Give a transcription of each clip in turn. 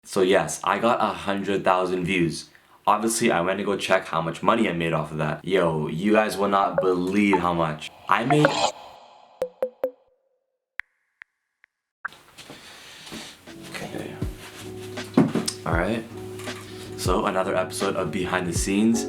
So yes, I got 100,000 views. Obviously, I went to go check how much money I made off of that. Yo, you guys will not believe how much. I made... Okay. Alright. So another episode of Behind the Scenes.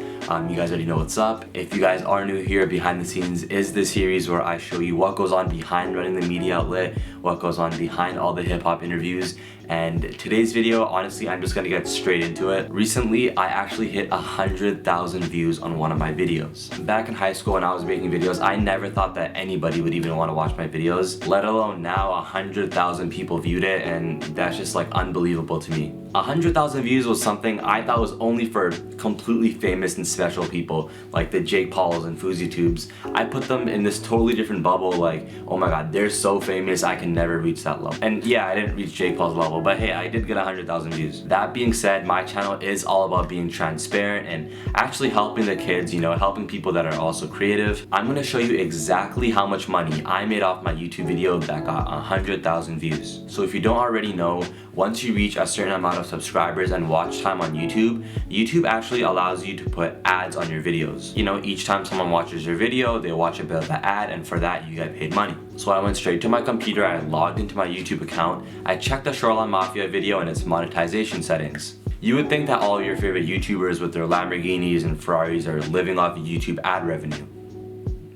You guys already know what's up. If you guys are new here, Behind the Scenes is the series where I show you what goes on behind running the media outlet, what goes on behind all the hip-hop interviews. And today's video, honestly, I'm just gonna get straight into it. Recently, I actually hit 100,000 views on one of my videos. Back in high school when I was making videos, I never thought that anybody would even want to watch my videos, let alone now 100,000 people viewed it, and that's just like unbelievable to me. 100,000 views was something I thought was only for completely famous and special people, like the Jake Pauls and FouseyTubes. I put them in this totally different bubble, like, oh my god, they're so famous, I can never reach that level. And yeah, I didn't reach Jake Paul's level, but hey, I did get 100,000 views. That being said, my channel is all about being transparent and actually helping the kids, you know, helping people that are also creative. I'm gonna show you exactly how much money I made off my YouTube video that got 100,000 views. So if you don't already know, once you reach a certain amount of subscribers and watch time on YouTube, YouTube actually allows you to put ads on your videos. You know, each time someone watches your video, they watch a bit of the ad, and for that you get paid money. So I went straight to my computer, I logged into my YouTube account, I checked the Shoreline Mafia video and its monetization settings. You would think that all your favorite YouTubers with their Lamborghinis and Ferraris are living off of YouTube ad revenue.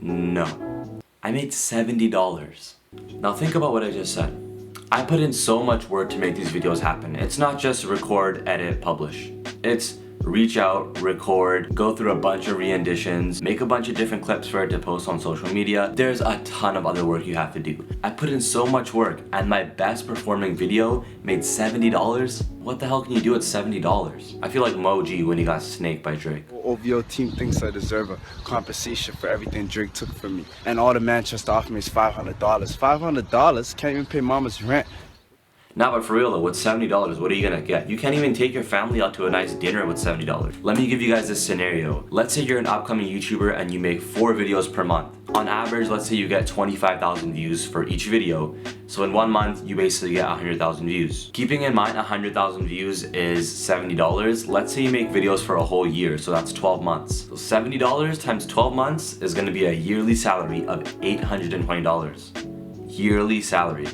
No. I made $70. Now think about what I just said. I put in so much work to make these videos happen. It's not just record, edit, publish. It's reach out, record, go through a bunch of re-editions, make a bunch of different clips for it to post on social media. There's a ton of other work you have to do. I put in so much work, and my best performing video made $70. What the hell can you do at $70? I feel like Moji when he got snaked by Drake. OVO team thinks I deserve a compensation for everything Drake took from me. And all the Manchester offered me is $500. $500? Can't even pay mama's rent. Nah, but for real though, with $70, what are you gonna get? You can't even take your family out to a nice dinner with $70. Let me give you guys this scenario. Let's say you're an upcoming YouTuber and you make 4 videos per month. On average, let's say you get 25,000 views for each video. So in 1 month, you basically get 100,000 views. Keeping in mind 100,000 views is $70. Let's say you make videos for a whole year, so that's 12 months. So $70 times 12 months is gonna be a yearly salary of $820. Yearly salary.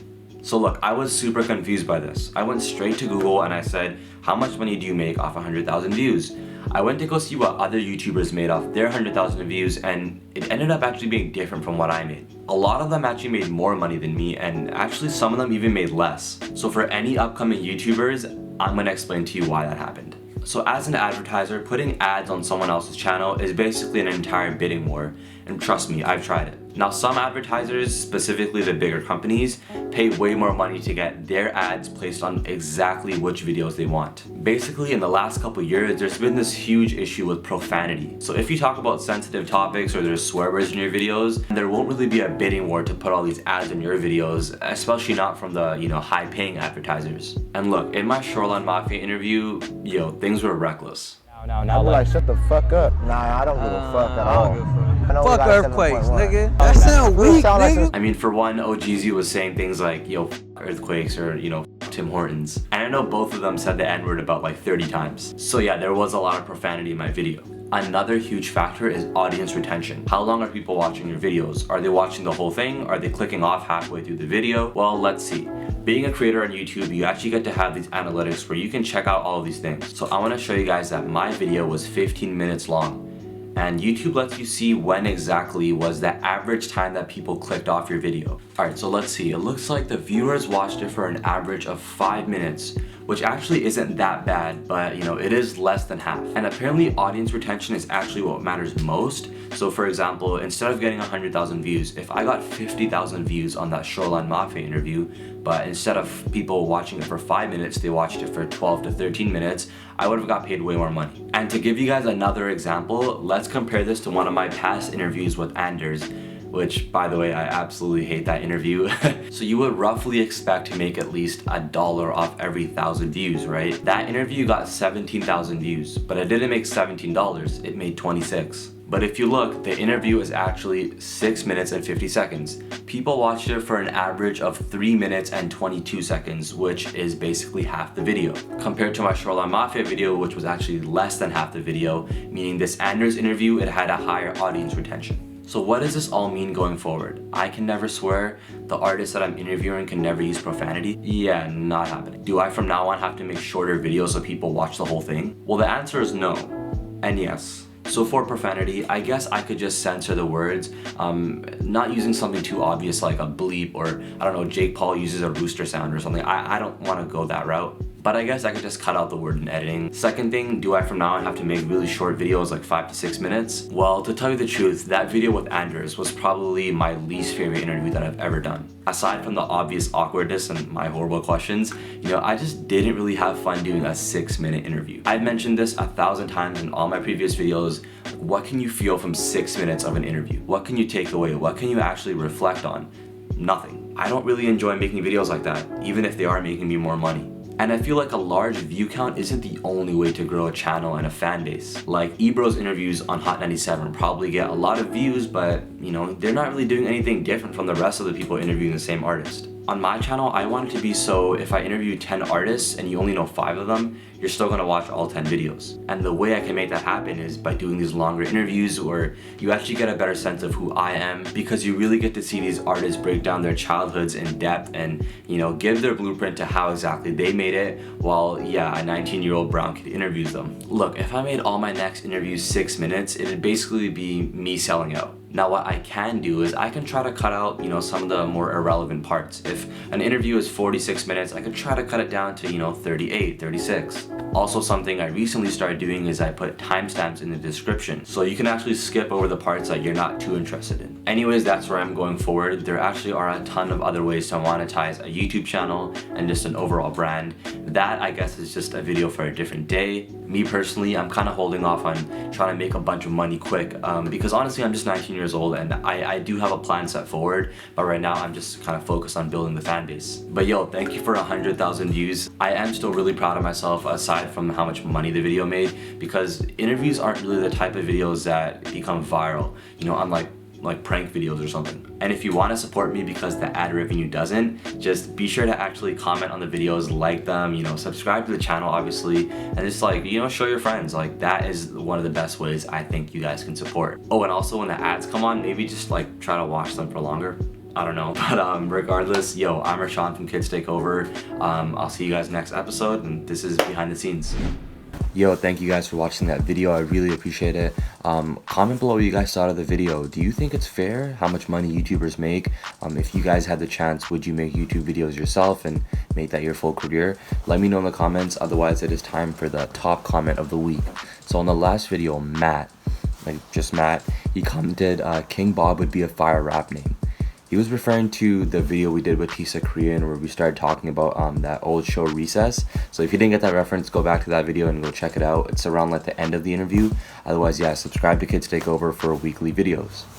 So look, I was super confused by this. I went straight to Google and I said, how much money do you make off 100,000 views? I went to go see what other YouTubers made off their 100,000 views, and it ended up actually being different from what I made. A lot of them actually made more money than me, and actually some of them even made less. So for any upcoming YouTubers, I'm gonna explain to you why that happened. So as an advertiser, putting ads on someone else's channel is basically an entire bidding war. And trust me, I've tried it. Now some advertisers, specifically the bigger companies, pay way more money to get their ads placed on exactly which videos they want. Basically in the last couple years, there's been this huge issue with profanity. So if you talk about sensitive topics or there's swear words in your videos, there won't really be a bidding war to put all these ads in your videos, especially not from the, you know, high paying advertisers. And look, in my Shoreline Mafia interview, things were reckless. I'd be like, shut the fuck up. Nah, I don't give a fuck at all. Fuck earthquakes, nigga. That sound weak, nigga. I mean, for one, OGZ was saying things like, yo, f earthquakes, or, you know, f Tim Hortons. And I know both of them said the N-word about like 30 times. So yeah, there was a lot of profanity in my video. Another huge factor is audience retention. How long are people watching your videos? Are they watching the whole thing? Are they clicking off halfway through the video? Well, let's see. Being a creator on YouTube, you actually get to have these analytics where you can check out all of these things. So I want to show you guys that my video was 15 minutes long. And YouTube lets you see when exactly was the average time that people clicked off your video. Alright, so let's see. It looks like the viewers watched it for an average of 5 minutes, which actually isn't that bad, but you know, it is less than half. And apparently audience retention is actually what matters most. So for example, instead of getting 100,000 views, if I got 50,000 views on that Shoreline Mafia interview, but instead of people watching it for 5 minutes, they watched it for 12 to 13 minutes, I would have got paid way more money. And to give you guys another example, let's compare this to one of my past interviews with Anders, which, by the way, I absolutely hate that interview. So you would roughly expect to make at least $1 off every 1,000 views, right? That interview got 17,000 views, but it didn't make $17, it made 26. But if you look, the interview is actually 6 minutes and 50 seconds. People watched it for an average of 3 minutes and 22 seconds, which is basically half the video. Compared to my Shoreline Mafia video, which was actually less than half the video, meaning this Anders interview, it had a higher audience retention. So what does this all mean going forward? I can never swear, the artists that I'm interviewing can never use profanity? Yeah, not happening. Do I from now on have to make shorter videos so people watch the whole thing? Well, the answer is no, and yes. So for profanity, I guess I could just censor the words, not using something too obvious like a bleep or, I don't know, Jake Paul uses a rooster sound or something. I don't want to go that route. But I guess I could just cut out the word in editing. Second thing, do I from now on have to make really short videos like 5 to 6 minutes? Well, to tell you the truth, that video with Anders was probably my least favorite interview that I've ever done. Aside from the obvious awkwardness and my horrible questions, I just didn't really have fun doing a 6-minute interview. I've mentioned this 1,000 times in all my previous videos. What can you feel from 6 minutes of an interview? What can you take away? What can you actually reflect on? Nothing. I don't really enjoy making videos like that, even if they are making me more money. And I feel like a large view count isn't the only way to grow a channel and a fan base. Like Ebro's interviews on Hot 97 probably get a lot of views, but they're not really doing anything different from the rest of the people interviewing the same artist. On my channel, I want it to be so if I interview 10 artists and you only know 5 of them, you're still gonna watch all 10 videos. And the way I can make that happen is by doing these longer interviews where you actually get a better sense of who I am, because you really get to see these artists break down their childhoods in depth and, give their blueprint to how exactly they made it while, yeah, a 19-year-old brown kid interviews them. Look, if I made all my next interviews 6 minutes, it'd basically be me selling out. Now what I can do is I can try to cut out, some of the more irrelevant parts. If an interview is 46 minutes, I could try to cut it down to, 38, 36. Also, something I recently started doing is I put timestamps in the description, so you can actually skip over the parts that you're not too interested in. Anyways, that's where I'm going forward. There actually are a ton of other ways to monetize a YouTube channel and just an overall brand. That, I guess, is just a video for a different day. Me personally, I'm kind of holding off on trying to make a bunch of money quick because honestly, I'm just 19 years old and I do have a plan set forward, but right now I'm just kind of focused on building the fan base. But yo, thank you for 100,000 views. I am still really proud of myself aside from how much money the video made, because interviews aren't really the type of videos that become viral, unlike prank videos or something. And if you want to support me because the ad revenue doesn't, just be sure to actually comment on the videos, like them, subscribe to the channel obviously, and just show your friends. That is one of the best ways I think you guys can support. Oh, and also when the ads come on, maybe just try to watch them for longer. I don't know, but regardless, yo, I'm Rashawn from Kids Take Over. I'll see you guys next episode, and this is Behind the Scenes. Yo, thank you guys for watching that video. I really appreciate it. Comment below what you guys thought of the video. Do you think it's fair how much money YouTubers make? If you guys had the chance, would you make YouTube videos yourself and make that your full career? Let me know in the comments. Otherwise, it is time for the top comment of the week. So on the last video, Matt, he commented, King Bob would be a fire rap name. He was referring to the video we did with Tisa Korean where we started talking about that old show Recess. So if you didn't get that reference, go back to that video and go check it out. It's around the end of the interview. Otherwise, yeah, subscribe to Kids Take Over for weekly videos.